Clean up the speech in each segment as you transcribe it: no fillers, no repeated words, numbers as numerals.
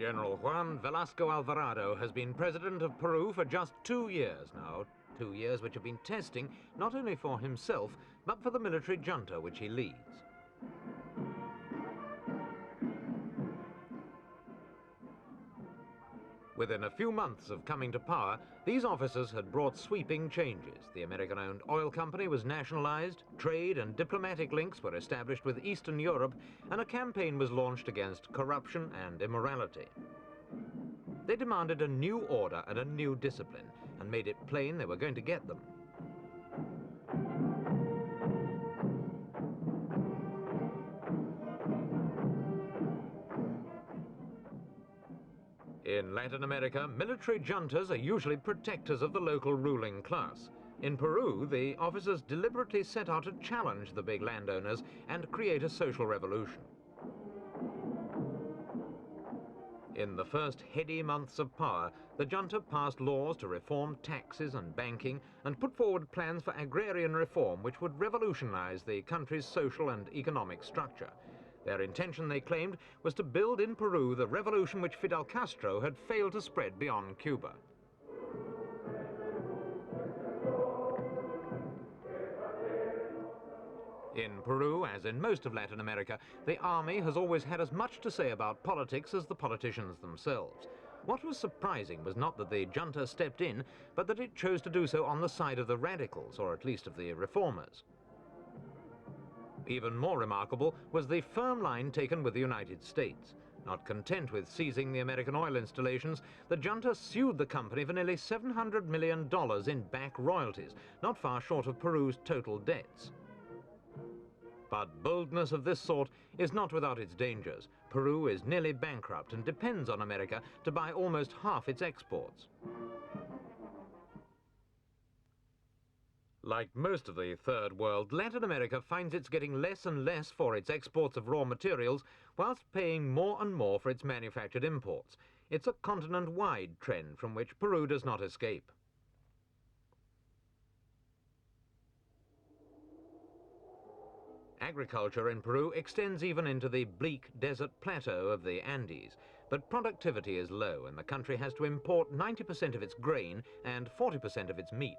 General Juan Velasco Alvarado has been president of Peru for just 2 years now. 2 years which have been testing not only for himself, but for the military junta which he leads. Within a few months of coming to power, these officers had brought sweeping changes. The American-owned oil company was nationalized, trade and diplomatic links were established with Eastern Europe, and a campaign was launched against corruption and immorality. They demanded a new order and a new discipline, and made it plain they were going to get them. In Latin America, military juntas are usually protectors of the local ruling class. In Peru, the officers deliberately set out to challenge the big landowners and create a social revolution. In the first heady months of power, the junta passed laws to reform taxes and banking and put forward plans for agrarian reform which would revolutionize the country's social and economic structure. Their intention, they claimed, was to build in Peru the revolution which Fidel Castro had failed to spread beyond Cuba. In Peru, as in most of Latin America, the army has always had as much to say about politics as the politicians themselves. What was surprising was not that the junta stepped in, but that it chose to do so on the side of the radicals, or at least of the reformers. Even more remarkable was the firm line taken with the United States. Not content with seizing the American oil installations, the junta sued the company for nearly $700 million in back royalties, not far short of Peru's total debts. But boldness of this sort is not without its dangers. Peru is nearly bankrupt and depends on America to buy almost half its exports. Like most of the Third World, Latin America finds it's getting less and less for its exports of raw materials, whilst paying more and more for its manufactured imports. It's a continent-wide trend from which Peru does not escape. Agriculture in Peru extends even into the bleak desert plateau of the Andes, but productivity is low and the country has to import 90% of its grain and 40% of its meat.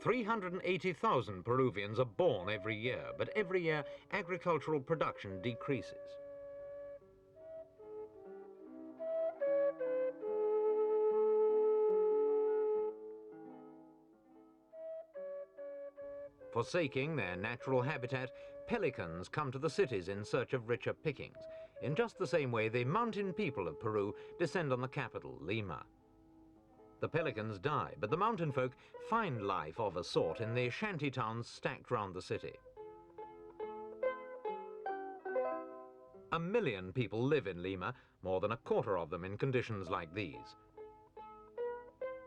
"380,000 Peruvians are born every year, but every year agricultural production decreases. Forsaking their natural habitat, pelicans come to the cities in search of richer pickings. In just the same way, the mountain people of Peru descend on the capital, Lima. The pelicans die, but the mountain folk find life of a sort in the shanty towns stacked round the city. 1 million people live in Lima, more than a quarter of them in conditions like these.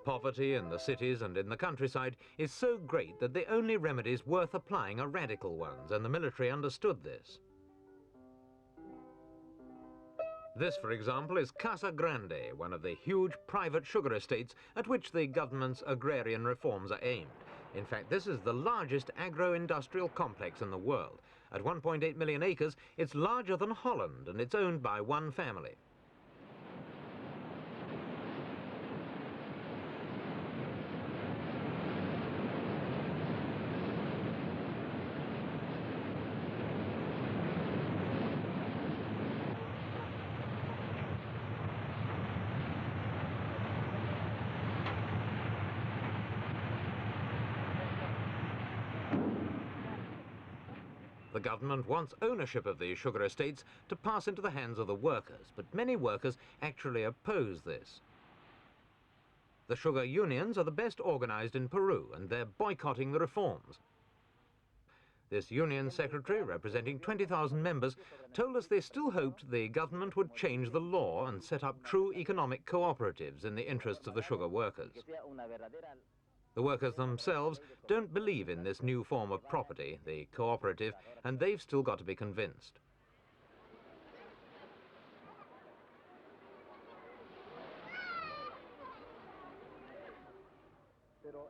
Poverty in the cities and in the countryside is so great that the only remedies worth applying are radical ones, and the military understood this. This, for example, is Casa Grande, one of the huge private sugar estates at which the government's agrarian reforms are aimed. In fact, this is the largest agro-industrial complex in the world. At 1.8 million acres, it's larger than Holland, and it's owned by one family. The government wants ownership of the sugar estates to pass into the hands of the workers, but many workers actually oppose this. The sugar unions are the best organized in Peru, and they're boycotting the reforms. This union secretary, representing 20,000 members, told us they still hoped the government would change the law and set up true economic cooperatives in the interests of the sugar workers. The workers themselves don't believe in this new form of property, the cooperative, and they've still got to be convinced.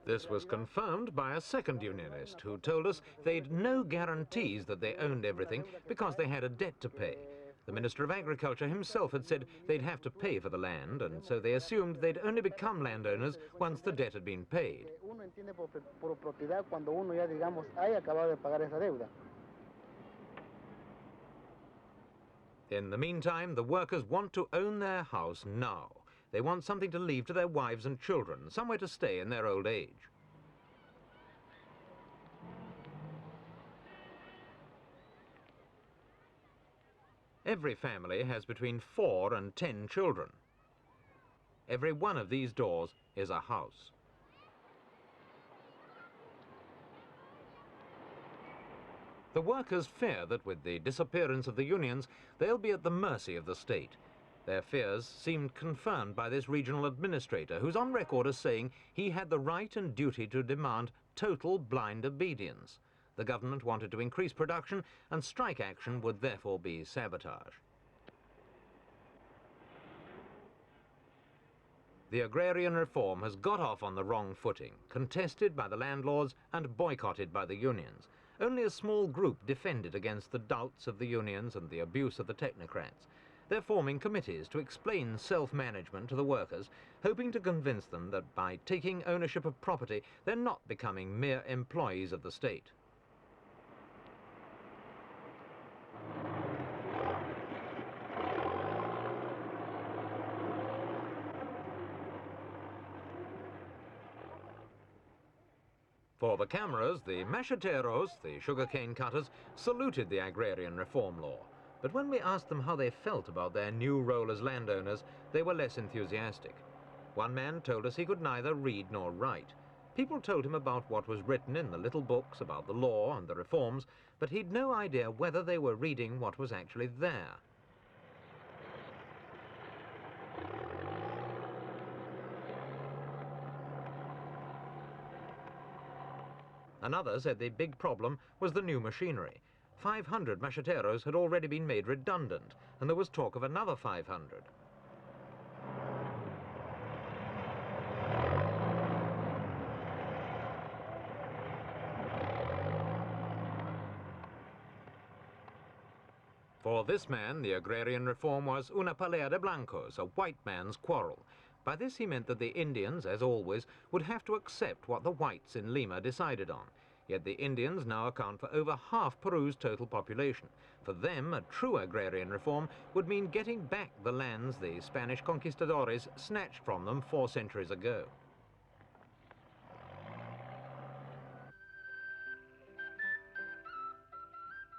This was confirmed by a second unionist who told us they'd no guarantees that they owned everything because they had a debt to pay. The Minister of Agriculture himself had said they'd have to pay for the land, and so they assumed they'd only become landowners once the debt had been paid. In the meantime, the workers want to own their house now. They want something to leave to their wives and children, somewhere to stay in their old age. Every family has between 4 and 10 children. Every one of these doors is a house. The workers fear that with the disappearance of the unions, they'll be at the mercy of the state. Their fears seemed confirmed by this regional administrator, who's on record as saying he had the right and duty to demand total blind obedience. The government wanted to increase production, and strike action would therefore be sabotage. The agrarian reform has got off on the wrong footing, contested by the landlords and boycotted by the unions. Only a small group defended against the doubts of the unions and the abuse of the technocrats. They're forming committees to explain self-management to the workers, hoping to convince them that by taking ownership of property, they're not becoming mere employees of the state. For the cameras, the macheteros, the sugarcane cutters, saluted the agrarian reform law. But when we asked them how they felt about their new role as landowners, they were less enthusiastic. One man told us he could neither read nor write. People told him about what was written in the little books about the law and the reforms, but he'd no idea whether they were reading what was actually there. Another said the big problem was the new machinery. 500 macheteros had already been made redundant, and there was talk of another 500. For this man, the agrarian reform was una pelea de blancos, a white man's quarrel. By this he meant that the Indians, as always, would have to accept what the whites in Lima decided on. Yet the Indians now account for over half Peru's total population. For them, a true agrarian reform would mean getting back the lands the Spanish conquistadores snatched from them 4 centuries ago.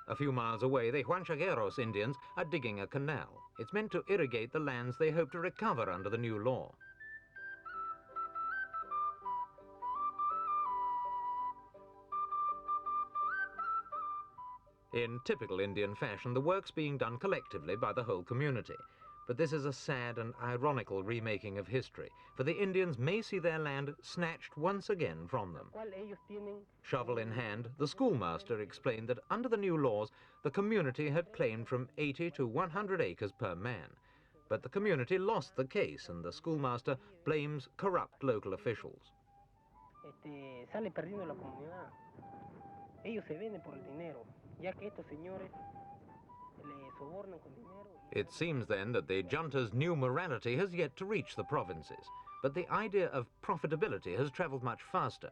A few miles away, the Huanchagueros Indians are digging a canal. It's meant to irrigate the lands they hope to recover under the new law. In typical Indian fashion, the work's being done collectively by the whole community. But this is a sad and ironical remaking of history, for the Indians may see their land snatched once again from them. Shovel in hand, the schoolmaster explained that under the new laws, the community had claimed from 80 to 100 acres per man. But the community lost the case, and the schoolmaster blames corrupt local officials. Sale perdiendo la comunidad. Ellos se venden por el dinero, ya que estos señores le sobornan con dinero. It seems then that the Junta's new morality has yet to reach the provinces, but the idea of profitability has travelled much faster.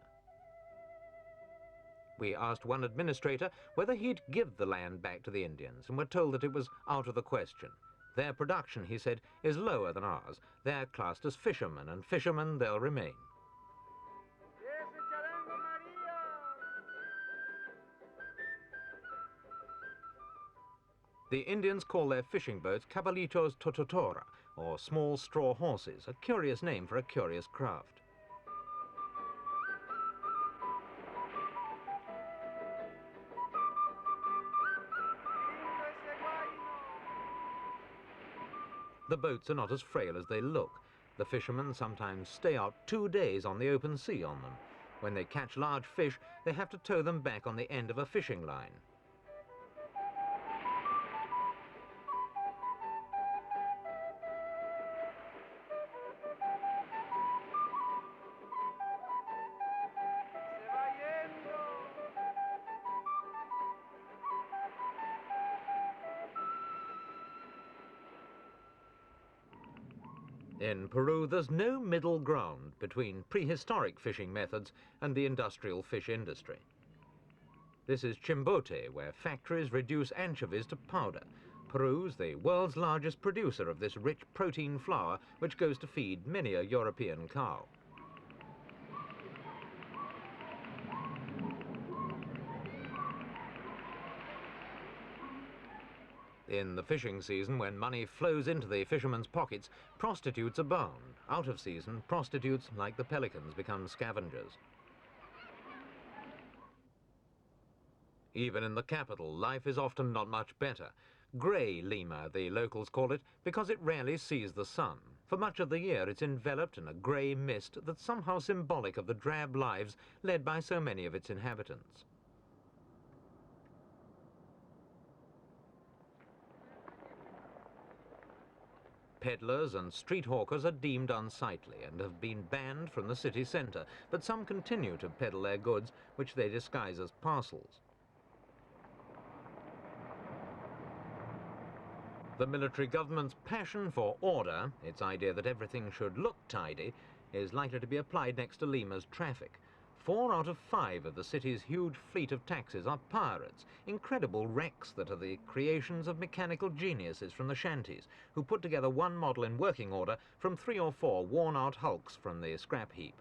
We asked one administrator whether he'd give the land back to the Indians, and were told that it was out of the question. Their production, he said, is lower than ours. They're classed as fishermen, and fishermen they'll remain. The Indians call their fishing boats cabalitos tototora, or small straw horses, a curious name for a curious craft. The boats are not as frail as they look. The fishermen sometimes stay out 2 days on the open sea on them. When they catch large fish, they have to tow them back on the end of a fishing line. In Peru, there's no middle ground between prehistoric fishing methods and the industrial fish industry. This is Chimbote, where factories reduce anchovies to powder. Peru's the world's largest producer of this rich protein flour, which goes to feed many a European cow. In the fishing season, when money flows into the fishermen's pockets, prostitutes abound. Out of season, prostitutes, like the pelicans, become scavengers. Even in the capital, life is often not much better. Grey Lima, the locals call it, because it rarely sees the sun. For much of the year, it's enveloped in a grey mist that's somehow symbolic of the drab lives led by so many of its inhabitants. Peddlers and street hawkers are deemed unsightly and have been banned from the city centre, but some continue to peddle their goods, which they disguise as parcels. The military government's passion for order, its idea that everything should look tidy, is likely to be applied next to Lima's traffic. 4 out of 5 of the city's huge fleet of taxis are pirates, incredible wrecks that are the creations of mechanical geniuses from the shanties, who put together one model in working order from 3 or 4 worn-out hulks from the scrap heap.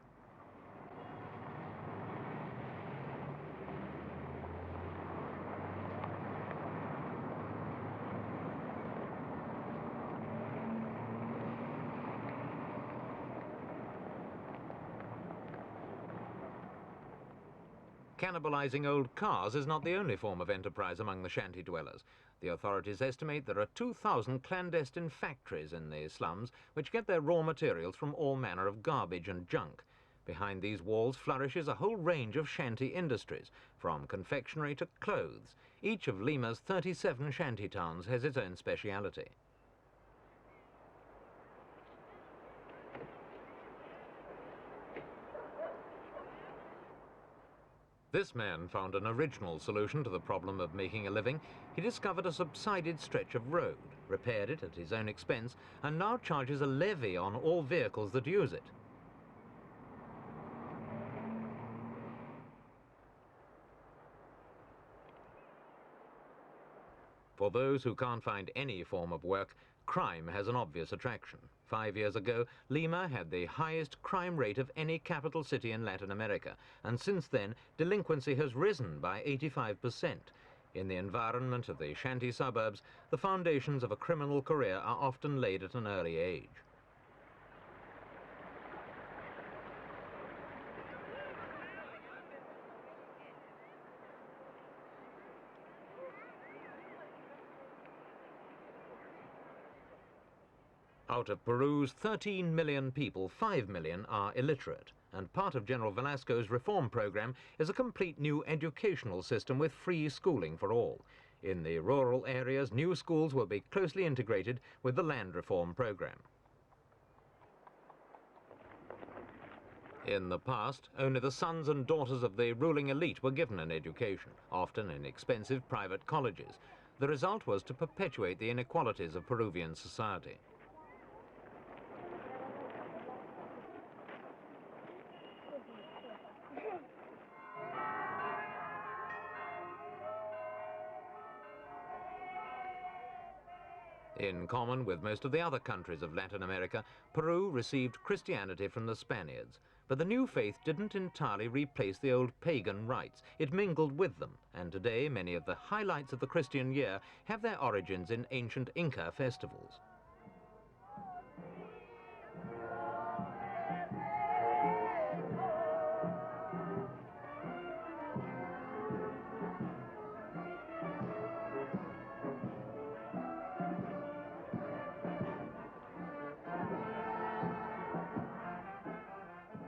Cannibalizing old cars is not the only form of enterprise among the shanty dwellers. The authorities estimate there are 2,000 clandestine factories in the slums which get their raw materials from all manner of garbage and junk. Behind these walls flourishes a whole range of shanty industries, from confectionery to clothes. Each of Lima's 37 shanty towns has its own speciality. This man found an original solution to the problem of making a living. He discovered a subsided stretch of road, repaired it at his own expense, and now charges a levy on all vehicles that use it. For those who can't find any form of work, crime has an obvious attraction. 5 years ago, Lima had the highest crime rate of any capital city in Latin America, and since then, delinquency has risen by 85%. In the environment of the shanty suburbs, the foundations of a criminal career are often laid at an early age. Out of Peru's 13 million people, 5 million are illiterate, and part of General Velasco's reform program is a complete new educational system with free schooling for all. In the rural areas, new schools will be closely integrated with the land reform program. In the past, only the sons and daughters of the ruling elite were given an education, often in expensive private colleges. The result was to perpetuate the inequalities of Peruvian society. In common with most of the other countries of Latin America, Peru received Christianity from the Spaniards. But the new faith didn't entirely replace the old pagan rites. It mingled with them, and today many of the highlights of the Christian year have their origins in ancient Inca festivals.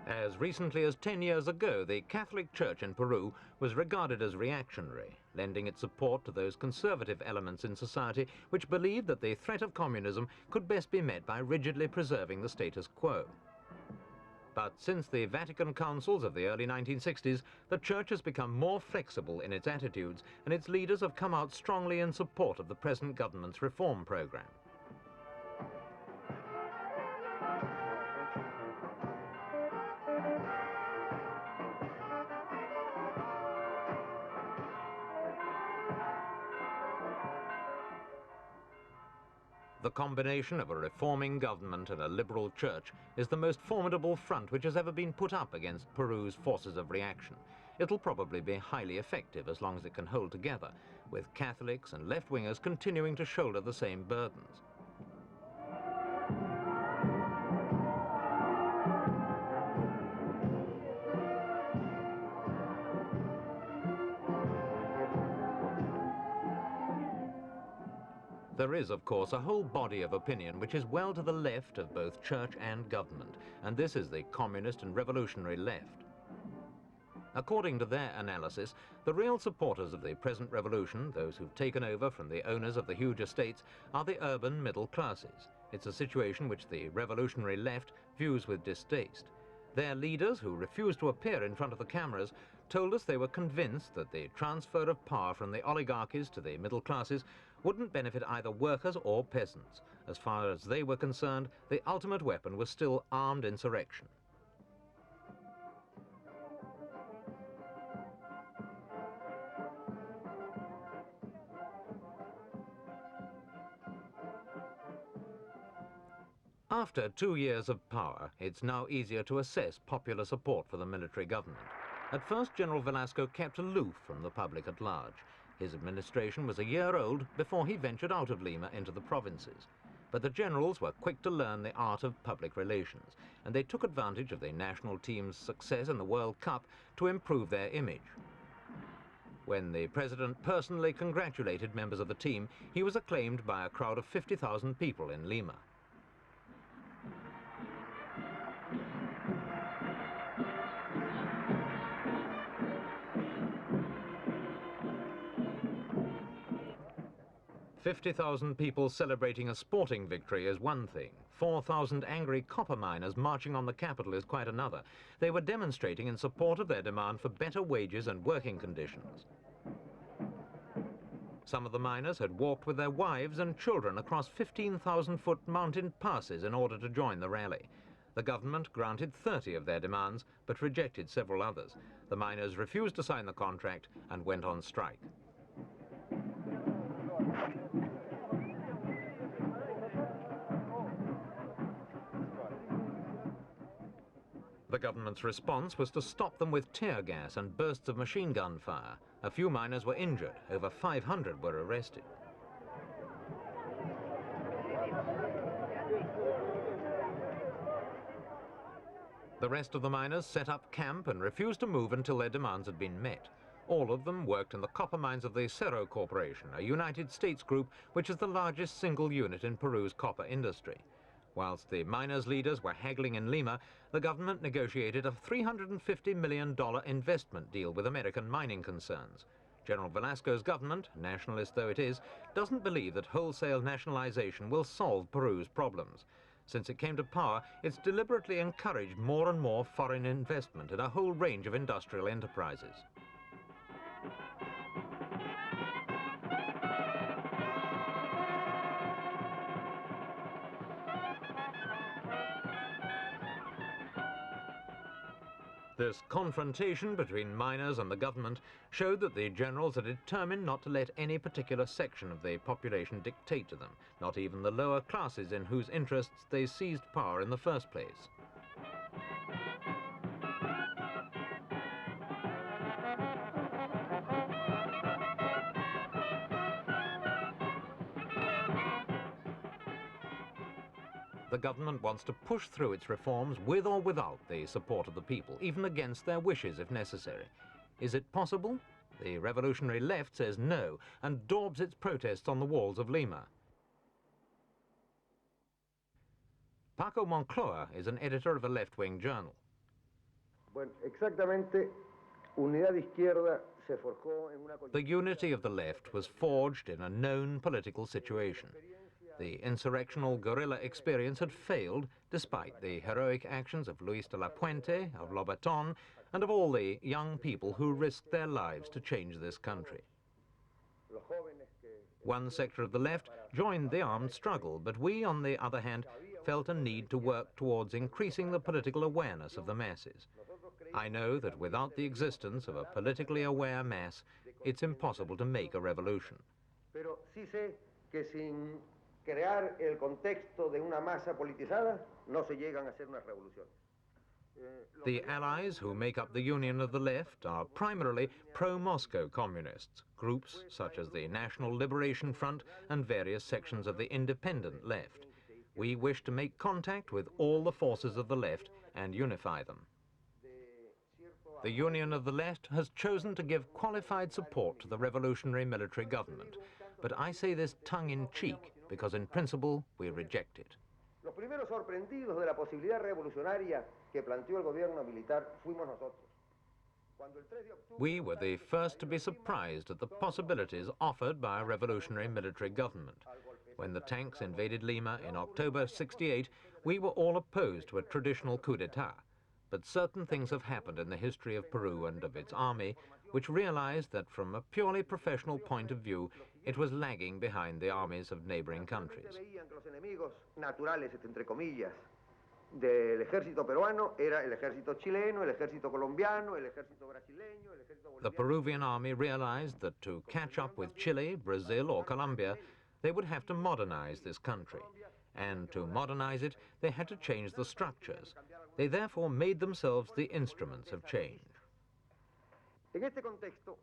As recently as 10 years ago, the Catholic Church in Peru was regarded as reactionary, lending its support to those conservative elements in society which believed that the threat of communism could best be met by rigidly preserving the status quo. But since the Vatican Councils of the early 1960s, the Church has become more flexible in its attitudes, and its leaders have come out strongly in support of the present government's reform program. The combination of a reforming government and a liberal church is the most formidable front which has ever been put up against Peru's forces of reaction. It'll probably be highly effective as long as it can hold together, with Catholics and left-wingers continuing to shoulder the same burdens. There is, of course, a whole body of opinion which is well to the left of both church and government, and this is the communist and revolutionary left. According to their analysis, the real supporters of the present revolution, those who've taken over from the owners of the huge estates, are the urban middle classes. It's a situation which the revolutionary left views with distaste. Their leaders, who refused to appear in front of the cameras, told us they were convinced that the transfer of power from the oligarchies to the middle classes wouldn't benefit either workers or peasants. As far as they were concerned, the ultimate weapon was still armed insurrection. After 2 years of power, it's now easier to assess popular support for the military government. At first, General Velasco kept aloof from the public at large. His administration was a year old before he ventured out of Lima into the provinces. But the generals were quick to learn the art of public relations, and they took advantage of the national team's success in the World Cup to improve their image. When the president personally congratulated members of the team, he was acclaimed by a crowd of 50,000 people in Lima. "50,000 people celebrating a sporting victory is one thing. 4,000 angry copper miners marching on the capital is quite another. They were demonstrating in support of their demand for better wages and working conditions. Some of the miners had walked with their wives and children across 15,000-foot mountain passes in order to join the rally. The government granted 30 of their demands, but rejected several others. The miners refused to sign the contract and went on strike. The government's response was to stop them with tear gas and bursts of machine gun fire. A few miners were injured. Over 500 were arrested. The rest of the miners set up camp and refused to move until their demands had been met. All of them worked in the copper mines of the Cerro Corporation, a United States group which is the largest single unit in Peru's copper industry. Whilst the miners' leaders were haggling in Lima, the government negotiated a $350 million investment deal with American mining concerns. General Velasco's government, nationalist though it is, doesn't believe that wholesale nationalization will solve Peru's problems. Since it came to power, it's deliberately encouraged more and more foreign investment in a whole range of industrial enterprises. This confrontation between miners and the government showed that the generals are determined not to let any particular section of the population dictate to them, not even the lower classes in whose interests they seized power in the first place. The government wants to push through its reforms with or without the support of the people, even against their wishes if necessary. Is it possible? The revolutionary left says no and daubs its protests on the walls of Lima. Paco Montclure is an editor of a left-wing journal. The unity of the left was forged in a known political situation. The insurrectional guerrilla experience had failed, despite the heroic actions of Luis de la Puente, of Lobaton, and of all the young people who risked their lives to change this country. One sector of the left joined the armed struggle, but we, on the other hand, felt a need to work towards increasing the political awareness of the masses. I know that without the existence of a politically aware mass, it's impossible to make a revolution. crear el contexto de una masa politizada, no se llegan a hacer unas revoluciones. The allies who make up the Union of the Left are primarily pro-Moscow communists, groups such as the National Liberation Front and various sections of the independent left. We wish to make contact with all the forces of the left and unify them. The Union of the Left has chosen to give qualified support to the revolutionary military government, but I say this tongue-in-cheek because in principle we reject it. Los primeros sorprendidos de la posibilidad revolucionaria que planteó el gobierno militar fuimos nosotros. We were the first to be surprised at the possibilities offered by a revolutionary military government. When the tanks invaded Lima in October '68, we were all opposed to a traditional coup d'etat. But certain things have happened in the history of Peru and of its army which realized that from a purely professional point of view, it was lagging behind the armies of neighboring countries. Del ejército peruano era el ejército chileno, el ejército colombiano, el ejército brasileño, el ejército boliviano. The Peruvian army realized that to catch up with Chile, Brazil or Colombia, they would have to modernize this country. And to modernize it, they had to change the structures. They therefore made themselves the instruments of change.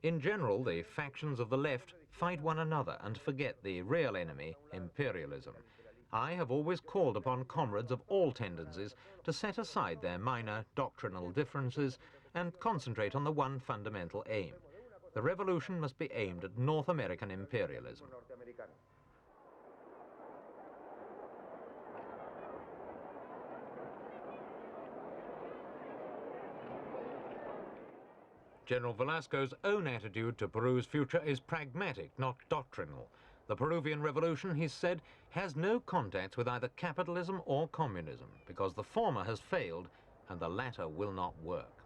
In general, the factions of the left fight one another and forget the real enemy, imperialism. I have always called upon comrades of all tendencies to set aside their minor doctrinal differences and concentrate on the one fundamental aim. The revolution must be aimed at North American imperialism. General Velasco's own attitude to Peru's future is pragmatic, not doctrinal. The Peruvian Revolution, he said, has no contacts with either capitalism or communism because the former has failed and the latter will not work.